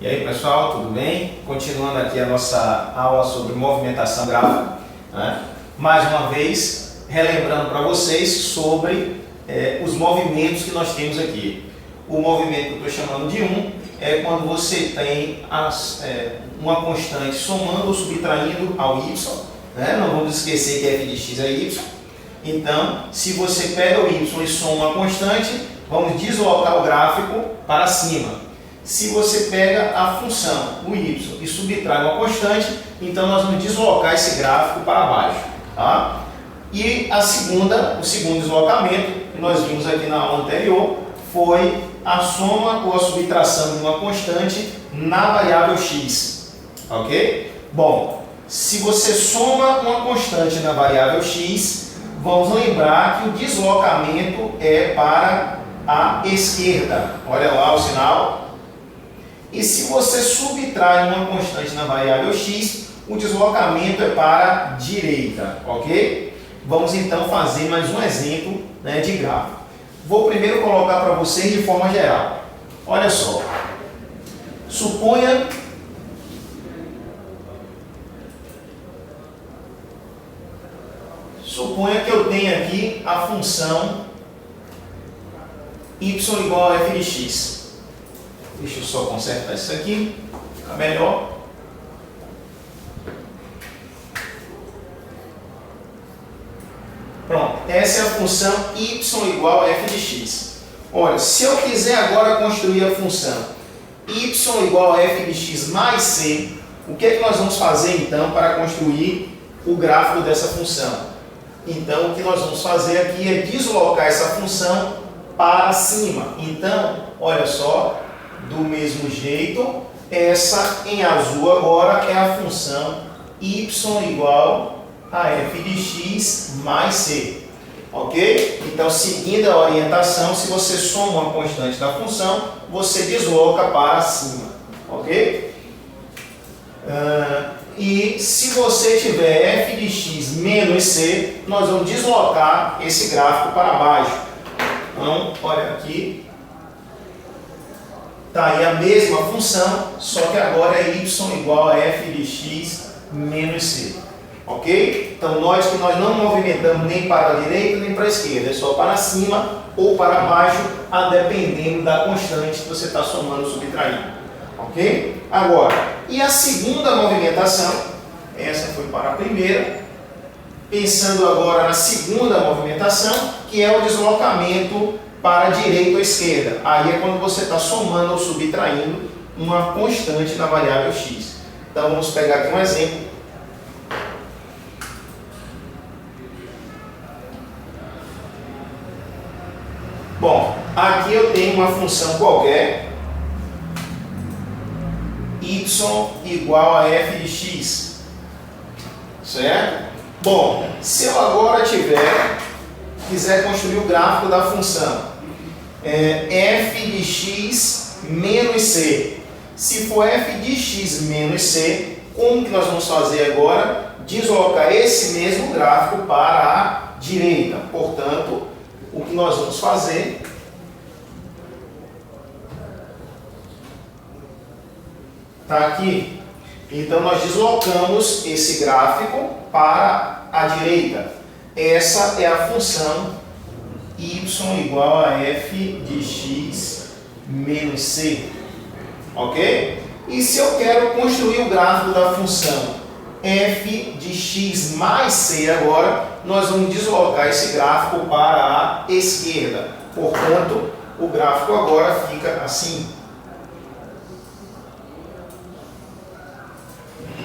E aí pessoal, tudo bem? Continuando aqui a nossa aula sobre movimentação gráfica, né? Mais uma vez, relembrando para vocês sobre os movimentos que nós temos aqui. O movimento que eu estou chamando de 1 é quando você tem uma constante somando ou subtraindo ao y, né? Não vamos esquecer que f de x é y. Então, se você pega o y e soma uma constante, vamos deslocar o gráfico para cima. Se você pega a função, o y, e subtrai uma constante, então nós vamos deslocar esse gráfico para baixo. Tá? E o segundo deslocamento, que nós vimos aqui na aula anterior, foi a soma ou a subtração de uma constante na variável x. Ok? Bom, se você soma uma constante na variável x, vamos lembrar que o deslocamento é para a esquerda. Olha lá o sinal. E se você subtrai uma constante na variável x, o deslocamento é para a direita, ok? Vamos então fazer mais um exemplo, né, de gráfico. Vou primeiro colocar para vocês de forma geral. Olha só. Suponha que eu tenha aqui a função y igual a f de x. Deixa eu só consertar isso aqui, fica melhor. Pronto, essa é a função y igual a f de x. Olha, se eu quiser agora construir a função y igual a f de x mais c, o que é que nós vamos fazer então para construir o gráfico dessa função? Então, o que nós vamos fazer aqui é deslocar essa função para cima. Então, olha só, do mesmo jeito, essa em azul agora é a função y igual a f de x mais c. Ok? Então, seguindo a orientação, se você soma uma constante da função, você desloca para cima. Ok? E se você tiver f de x menos c, nós vamos deslocar esse gráfico para baixo. Então, olha aqui. Está aí a mesma função, só que agora é y igual a f de x menos c. Ok? Então, note que nós não movimentamos nem para a direita nem para a esquerda, é só para cima ou para baixo, a dependendo da constante que você está somando ou subtraindo. Ok? Agora, e a segunda movimentação? Essa foi para a primeira. Pensando agora na segunda movimentação, que é o deslocamento para a direita ou esquerda. Aí é quando você está somando ou subtraindo uma constante na variável x. Então vamos pegar aqui um exemplo. Bom, aqui eu tenho uma função qualquer, y igual a f de x. Certo? Bom, se eu agora quiser construir o gráfico da função f de x menos c. Se for f de x menos c, como que nós vamos fazer agora? Deslocar esse mesmo gráfico para a direita. Portanto, o que nós vamos fazer está aqui. Então, nós deslocamos esse gráfico para a direita. Essa é a função y igual a f de x menos c. Ok? E se eu quero construir o gráfico da função f de x mais c agora, nós vamos deslocar esse gráfico para a esquerda. Portanto, o gráfico agora fica assim.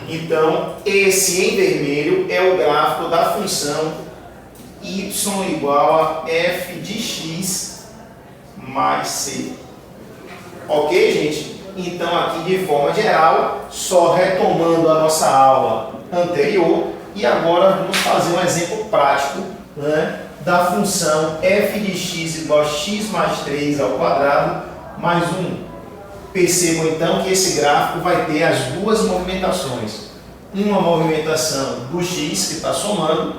Então, esse em vermelho é o gráfico da função y igual a f de x mais c. Ok, gente? Então, aqui de forma geral, só retomando a nossa aula anterior, e agora vamos fazer um exemplo prático, né, da função f de x igual a x mais 3 ao quadrado mais 1. Percebam então que esse gráfico vai ter as duas movimentações. Uma movimentação do x, que está somando,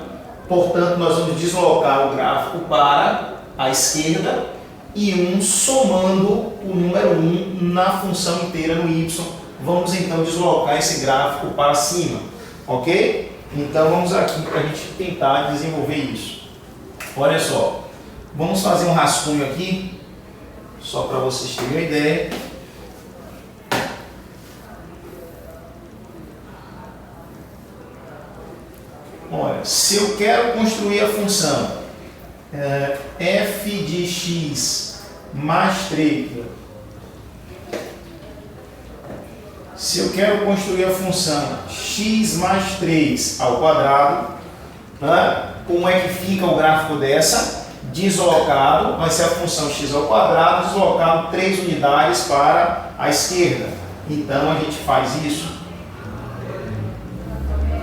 portanto nós vamos deslocar o gráfico para a esquerda, e 1 somando o número 1 na função inteira no y. Vamos então deslocar esse gráfico para cima, ok? Então vamos aqui para a gente tentar desenvolver isso. Olha só, vamos fazer um rascunho aqui, só para vocês terem uma ideia. Olha, se eu quero construir a função f de x mais 3, se eu quero construir a função x mais 3 ao quadrado, né, como é que fica o gráfico dessa? Deslocado, vai ser a função x ao quadrado, deslocado 3 unidades para a esquerda. Então a gente faz isso.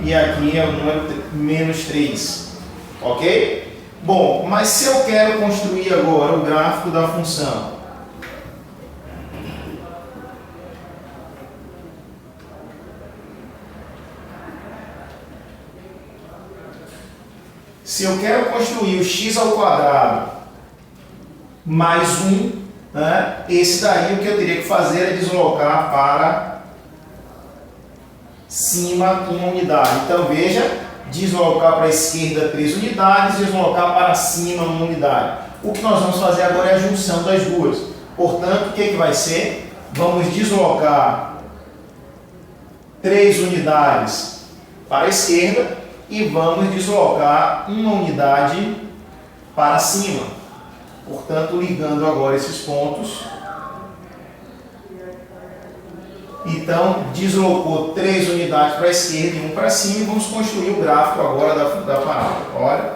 E aqui é o número menos 3. Ok? Bom, mas se eu quero construir agora o gráfico da função o x ao quadrado mais 1, né, esse daí o que eu teria que fazer é deslocar para cima uma unidade. Então veja, deslocar para a esquerda 3 unidades, deslocar para cima uma unidade. O que nós vamos fazer agora é a junção das duas. Portanto, o que vai ser? Vamos deslocar 3 unidades para a esquerda e vamos deslocar uma unidade para cima. Portanto, ligando agora esses pontos. Então, deslocou 3 unidades para a esquerda e 1 para cima, e vamos construir o gráfico agora da parábola. Olha.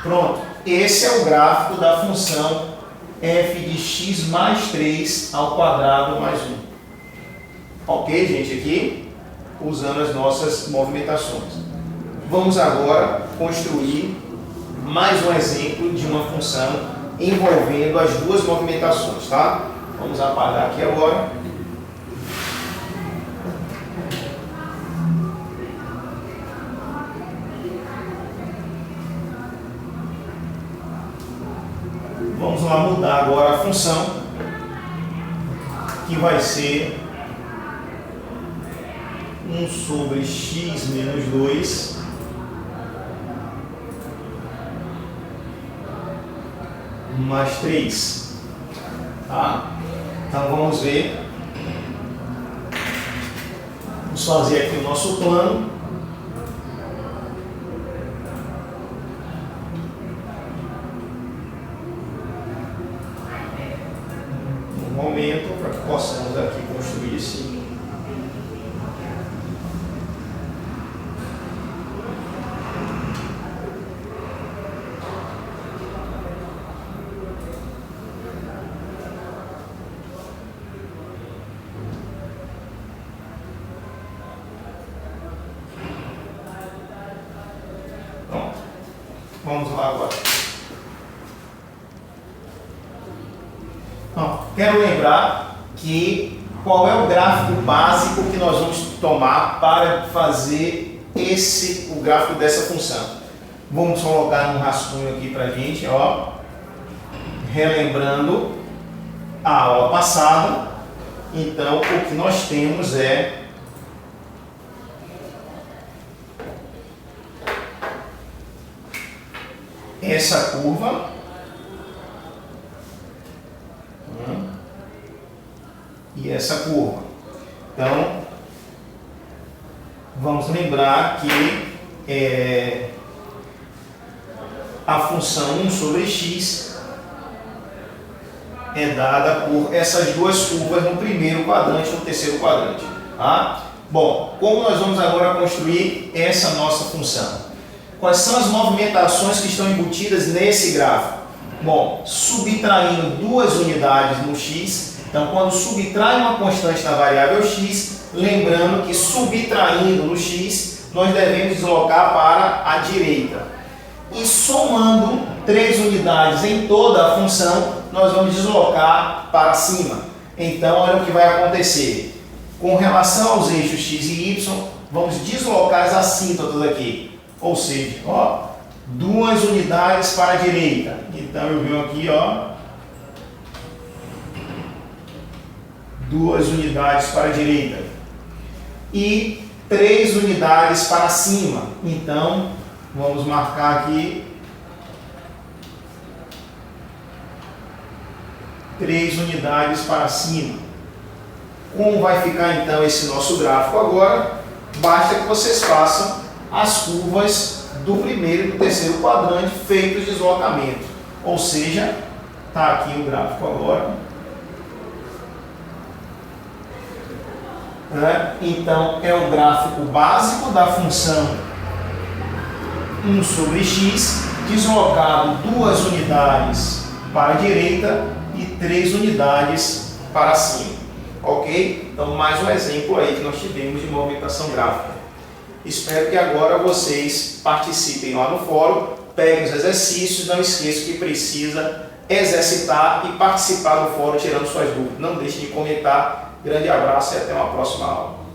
Pronto. Esse é o gráfico da função f de x mais 3 ao quadrado mais 1. Ok, gente? Aqui, usando as nossas movimentações. Vamos agora construir mais um exemplo de uma função envolvendo as duas movimentações, tá? Vamos apagar aqui agora. Vamos lá mudar agora a função, que vai ser 1 sobre x menos 2 mais 3. Tá? Então vamos ver. Vamos fazer aqui o nosso plano. Um momento para que possamos aqui construir esse. Vamos lá agora. Então, quero lembrar que qual é o gráfico básico que nós vamos tomar para fazer o gráfico dessa função. Vamos colocar um rascunho aqui para a gente, ó, relembrando a aula passada. Então, o que nós temos é essa curva e essa curva. Então, vamos lembrar que a função 1 sobre x é dada por essas duas curvas no primeiro quadrante e no terceiro quadrante. Tá? Bom, como nós vamos agora construir essa nossa função? Quais são as movimentações que estão embutidas nesse gráfico? Bom, subtraindo 2 unidades no x. Então, quando subtrai uma constante na variável x, lembrando que subtraindo no x, nós devemos deslocar para a direita. E somando 3 unidades em toda a função, nós vamos deslocar para cima. Então, olha o que vai acontecer. Com relação aos eixos x e y, vamos deslocar as assíntotas aqui. Ou seja, ó, 2 unidades para a direita. Então eu venho aqui, ó, 2 unidades para a direita. E 3 unidades para cima. Então, vamos marcar aqui 3 unidades para cima. Como vai ficar então esse nosso gráfico agora? Basta que vocês façam as curvas do primeiro e do terceiro quadrante feitos de deslocamento. Ou seja, está aqui o gráfico agora. Então, é o gráfico básico da função 1 sobre x, deslocado 2 unidades para a direita e 3 unidades para cima. Ok? Então, mais um exemplo aí que nós tivemos de movimentação gráfica. Espero que agora vocês participem lá no fórum, peguem os exercícios, não esqueçam que precisa exercitar e participar do fórum tirando suas dúvidas. Não deixe de comentar. Grande abraço e até uma próxima aula.